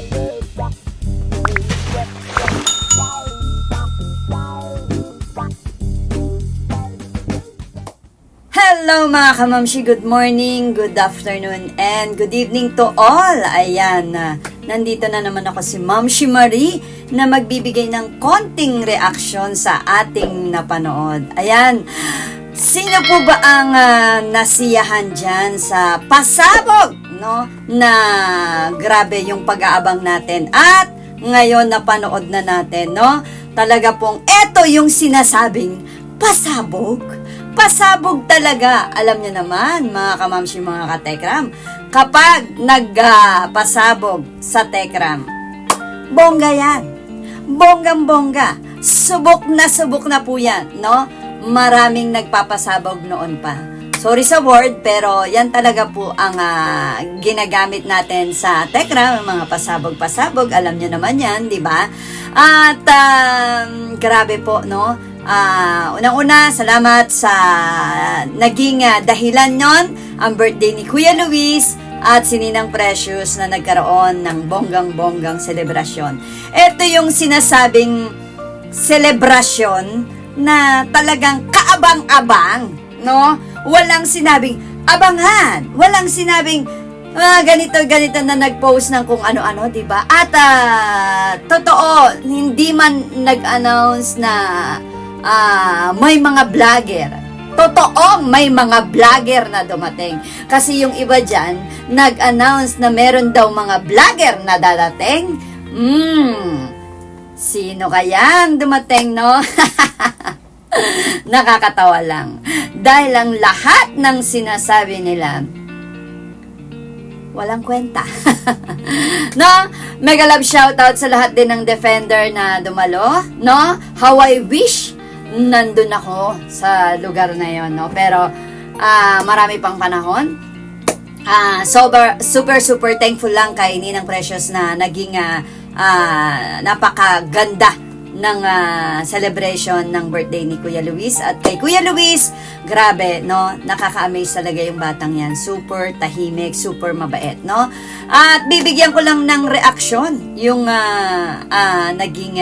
Hello mga kamamshi, good morning, good afternoon, and good evening to all. Ayan, nandito na naman ako si Mamshi Marie na magbibigay ng konting reaksyon sa ating napanood. Ayan, sino po ba ang nasiyahan dyan sa pasabog, no? Na grabe yung pag-aabang natin at ngayon napanood na natin, no? Talaga pong eto yung sinasabing pasabog. Pasabog talaga. Alam niyo naman, mga kamamshi, mga katekram, kapag nagpasabog sa tekram, bongga yan. Bonggang-bongga. Subok na po yan, no? Maraming nagpapasabog noon pa. Sorry sa word, pero yan talaga po ang ginagamit natin sa tekram, mga pasabog-pasabog. Alam niyo naman yan, di ba? At grabe po, no? Unang-una, salamat sa naging dahilan yon, ang birthday ni Kuya Luis at si Ninang Precious na nagkaroon ng bonggang-bonggang selebrasyon. Ito yung sinasabing selebrasyon na talagang kaabang-abang, no? Walang sinabing abangan, walang sinabing ganito na nag-post ng kung ano-ano, diba? At totoo, hindi man nag-announce na may mga vlogger. Totoong may mga vlogger na dumating. Kasi yung iba dyan, nag-announce na meron daw mga vlogger na dadating. Sino kaya ang dumating, no? Nakakatawa lang. Dahil ang lahat ng sinasabi nila, walang kwenta. No? Mega love shoutout sa lahat din ng defender na dumalo, no? How I wish nandun ako sa lugar na yon, no? Pero marami pang panahon. Super thankful lang kay Ninang Precious na naging napakaganda ng celebration ng birthday ni Kuya Luis. At kay Kuya Luis, grabe, no? Nakaka-amaze talaga yung batang yan. Super tahimik, super mabait, no? At bibigyan ko lang ng reaksyon yung naging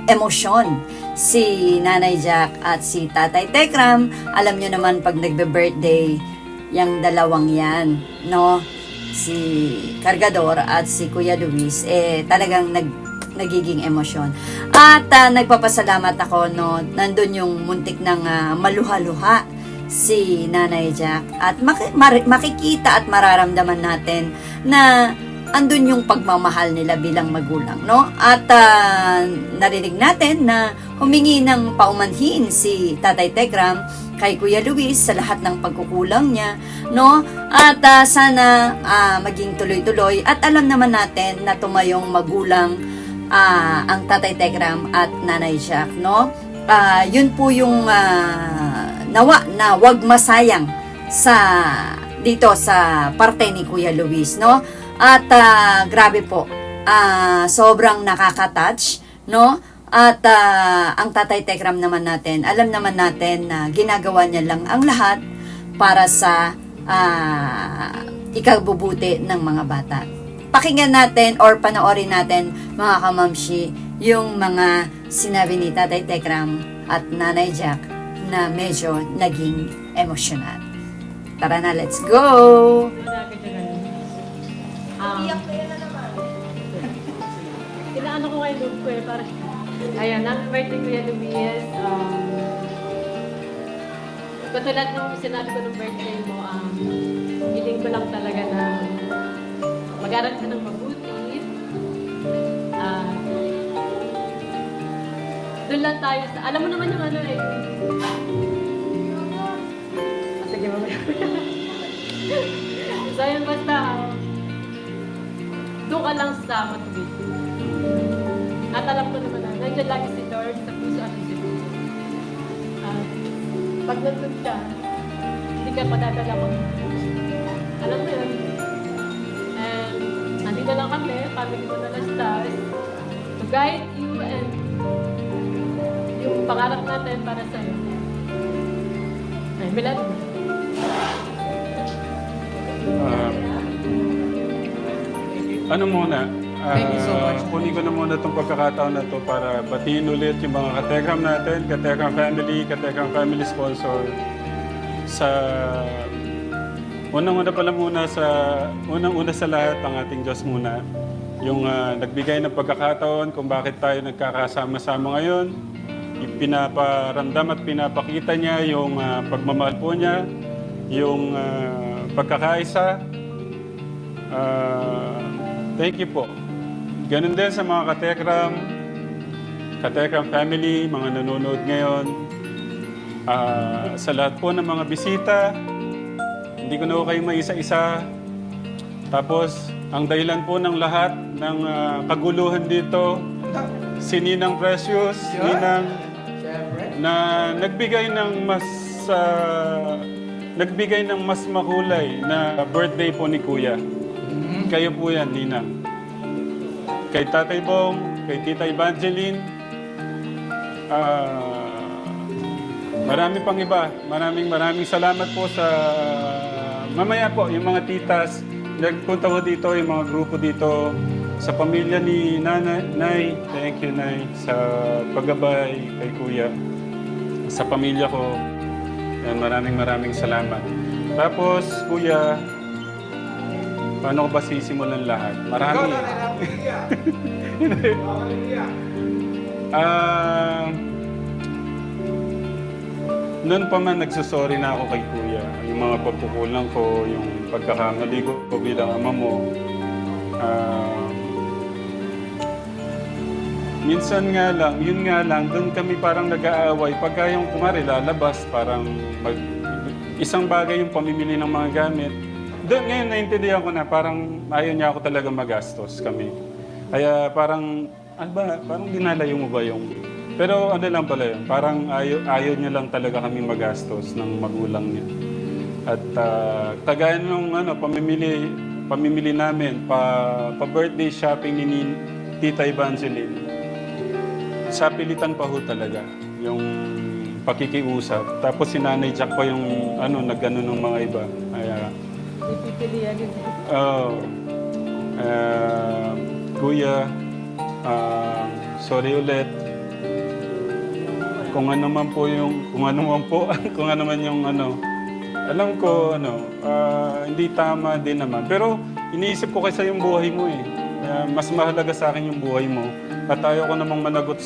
emosyon si Nanay Jack at si Tatay Tekram. Alam nyo naman pag nagbe-birthday, yung dalawang yan, no? Si Cargador at si Kuya Luis, talagang nagiging emosyon. At nagpapasalamat ako, no, nandun yung muntik ng maluha-luha si Nanay Jack. At makikita at mararamdaman natin na andun yung pagmamahal nila bilang magulang, no? At narinig natin na humingi ng paumanhin si Tatay Tekram kay Kuya Luis sa lahat ng pagkukulang niya, no? At sana maging tuloy-tuloy. At alam naman natin na tumayong magulang ang Tatay Tekram at Nanay Jack, no? Yun po yung nawa na wag masayang dito sa parte ni Kuya Luis, no? At grabe po, sobrang nakaka-touch, no? At ang Tatay Tekram naman natin, alam naman natin na ginagawa niya lang ang lahat para sa ikabubuti ng mga bata. Pakinggan natin or panoorin natin, mga kamamshi, yung mga sinabi ni Tatay Tekram at Nanay Jack na medyo naging emosyonal. Tara na, let's go! Kinaano ko kay Lube ko para ayan, happy birthday Kuya Luis. Katulad nung sinabi ko nung birthday mo, hiling ko lang talaga na mag-aral ka ng mabuti. Doon lang tayo sa, alam mo naman yung ano eh. Sige mamaya. So yun, basta doon ka lang sa matubig. At alam ko naman na nandiyan lagi si Lord sa puso at sa puso. Pag nandun ka, hindi ka padadala mo. Alam mo yun. And nandito lang kami, family ko na Stars, to guide you and yung pangarap natin para sa'yo. Ay, Milan. Ano muna, Thank you so much. Kunin ko na muna itong pagkakataon na to para batiin ulit yung mga Katekram natin, Katekram family sponsor. Sa unang-una sa lahat, ang ating Diyos muna. Yung nagbigay ng pagkakataon kung bakit tayo nagkakasama-sama ngayon. Pinaparamdam at pinapakita niya yung pagmamahal po niya, yung pagkakaisa. Thank you po. Ganun din sa mga Katekram family, mga nanonood ngayon. Sa lahat po ng mga bisita, hindi ko na kayo maisa-isa. Tapos, ang dahilan po ng lahat ng kaguluhan dito, si Ninang Precious, Ninang, na nagbigay ng mas makulay na birthday po ni Kuya. Kayo po yan, Ninang. Kay Tatay Bong, kay Tita Evangeline, marami pang iba. Maraming salamat po sa mamaya po, yung mga titas, nagpunta ko dito, yung mga grupo dito, sa pamilya ni Nay, thank you Nay, sa paggabay kay Kuya, sa pamilya ko, yan, maraming salamat. Tapos, Kuya, paano ko ba sisimulan lahat? Marami. Noon pa man nagsusorry na ako kay Kuya. Yung mga pagkukulang ko, yung pagkakamali ko bilang ama mo. Minsan nga lang, doon kami parang nag-aaway. Pagka yung kumari lalabas, parang isang bagay yung pamimili ng mga gamit. Doon ngayon naintindihan ko na parang ayaw niya ako talaga magastos kami. Kaya parang, parang dinalayo mo ba yung... Pero ano lang pala yun, parang ayaw niya lang talaga kami magastos ng magulang niya. At kagaya nung pamimili namin, pa-birthday shopping ni Tita Evangeline, sa pilitan pa ho talaga, yung pakikiusap. Tapos si Nanay Jack pa yung nag-ano ng mga iba. Kaya, Ipipilian yun. Kuya, sorry ulit. Kung ano man yung alam ko, hindi tama din naman. Pero iniisip ko kasi yung buhay mo eh. Kaya mas mahalaga sa akin yung buhay mo. At ayaw ko namang managot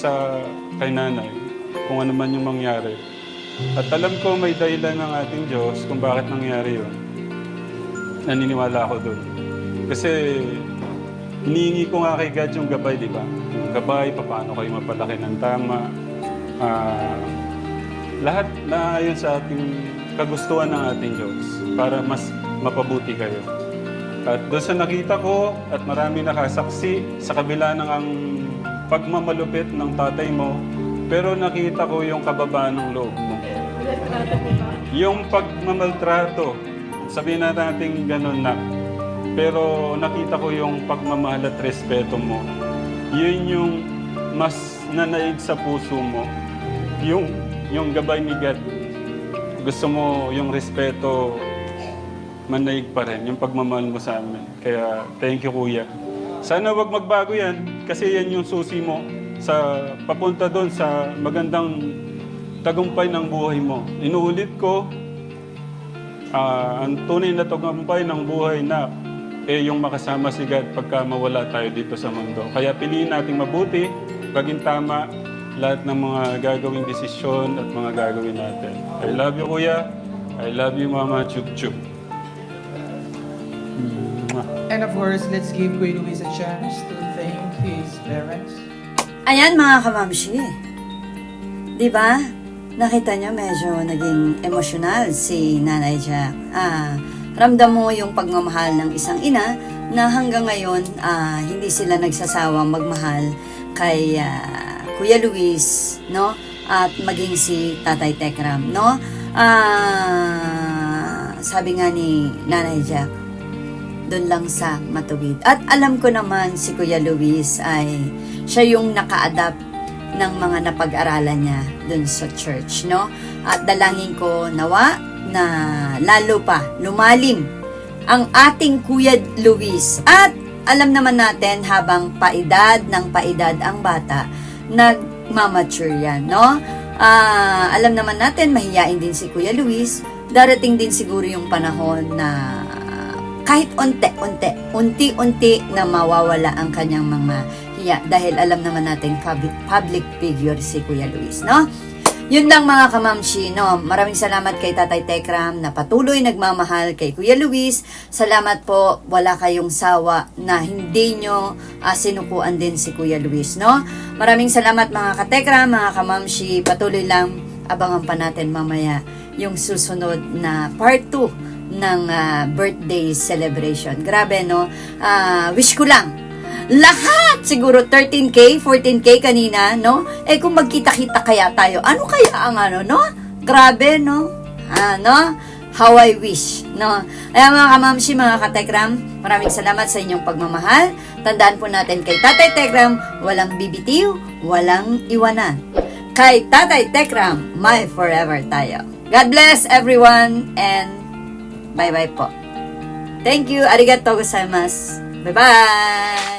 kay Nanay kung ano man yung mangyari. At alam ko may dahilan ng ating Diyos kung bakit nangyari yun. Naniniwala ako doon. Kasi hinihingi ko nga kay God yung gabay, di ba? Yung gabay, paano kayo mapalaki ng tama. Lahat na ayon sa ating kagustuhan ng ating Diyos para mas mapabuti kayo. At doon sa nakita ko at marami nakasaksi sa kabila ng ang pagmamalupit ng tatay mo, pero nakita ko yung kababaan ng loob mo. Yung pagmamaltrato, sabihin natin ganun na, pero nakita ko yung pagmamahal at respeto mo. Yun yung mas nanaig sa puso mo. Yung gabay ni God. Gusto mo yung respeto manaig pa rin, yung pagmamahal mo sa amin. Kaya thank you Kuya. Sana wag magbago yan kasi yan yung susi mo sa papunta doon sa magandang tagumpay ng buhay mo. Inuulit ko, ang tunay na tagumpay ng buhay na yung makasama si God pagka mawala tayo dito sa mundo. Kaya piliin nating mabuti, maging tama lahat ng mga gagawing desisyon at mga gagawin natin. I love you Kuya. I love you Mama Chup Chup. And of course, let's give Kuya Luis a chance to thank his parents. Ayan mga kamamshi. Di ba? Nakita niyo medyo naging emosyonal si Nanay Jack. Ramdam mo yung pagmamahal ng isang ina na hanggang ngayon hindi sila nagsasawang magmahal kay Kuya Luis, no? At maging si Tatay Tekram, no? Sabi nga ni Nanay Jack, doon lang sa matuwid. At alam ko naman si Kuya Luis ay siya yung naka-adapt ng mga napag-aralan niya doon sa church, no? At dalangin ko nawa na lalo pa lumalim ang ating Kuya Luis. At alam naman natin habang paedad ang bata, nagmamature yan, no? Alam naman natin, mahiyain din si Kuya Luis. Darating din siguro yung panahon na kahit unti-unti na mawawala ang kanyang mga hiya. Dahil alam naman natin, public figure si Kuya Luis, no? Yun lang mga kamamshi, no? Maraming salamat kay Tatay Tekram na patuloy nagmamahal kay Kuya Luis. Salamat po, wala kayong sawa na hindi nyo sinukuan din si Kuya Luis, no? Maraming salamat mga katekram, mga kamamshi. Patuloy lang, abangan pa natin mamaya yung susunod na part 2 ng birthday celebration. Grabe, no? Wish ko lang lahat, siguro 13K, 14K kanina, no? Kung magkita-kita kaya tayo, ano kaya ang no? Grabe, no? How I wish, no? Kaya mga kamamshi, mga katekram, maraming salamat sa inyong pagmamahal. Tandaan po natin kay Tatay Tekram, walang bibitiw, walang iwanan. Kay Tatay Tekram, my forever tayo. God bless everyone, and bye-bye po. Thank you, arigatou gozaimasu. Bye-bye!